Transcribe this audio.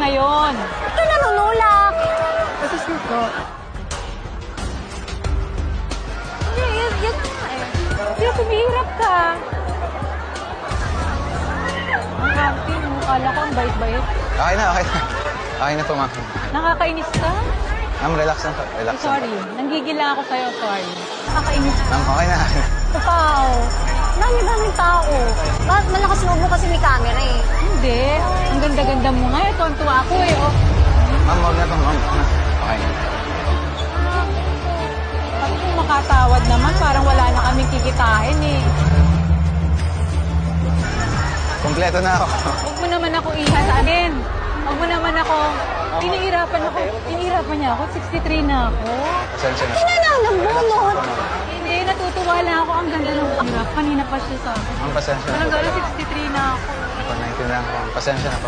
ngayon. Ito nanunulak. Kasi suko. Hindi, yan nga eh. Hindi, kumihirap ka. Ang happy mo. Kala ko ang bait-bait. Okay na, okay na. Okay na po, ma'am. Nakakainis ka? Ma'am, relax lang po. Relax lang. Sorry. Nanggigil lang ako sa'yo. Sorry. Nakakainis ka. Ma'am, okay na. Tao. Dami-daming tao. Bakit malakas loob mo kasi may camera eh? Hindi. Ang ganda-ganda mo nga. Tuwan-tuwa ako eh. Oh. Ma'am, huwag na po, ma'am. Okay na. Pag kung makatawad naman, parang wala na kaming kikitain eh. Kompleto na ako. Huwag mo naman ako ihasanin. Huwag mo naman ako. Pinihirapan ako. Pinihirapan niya ako. 63 na ako. Pasensya na. Tingnan lang ng bunot. Hindi, natutuwa lang ako. Ang ganda ng hirap. Kanina pa siya sa akin. Ma'am, pasensya na Parang po. gano'n 63 na ako. Naintindihan ko. Pasensya na po.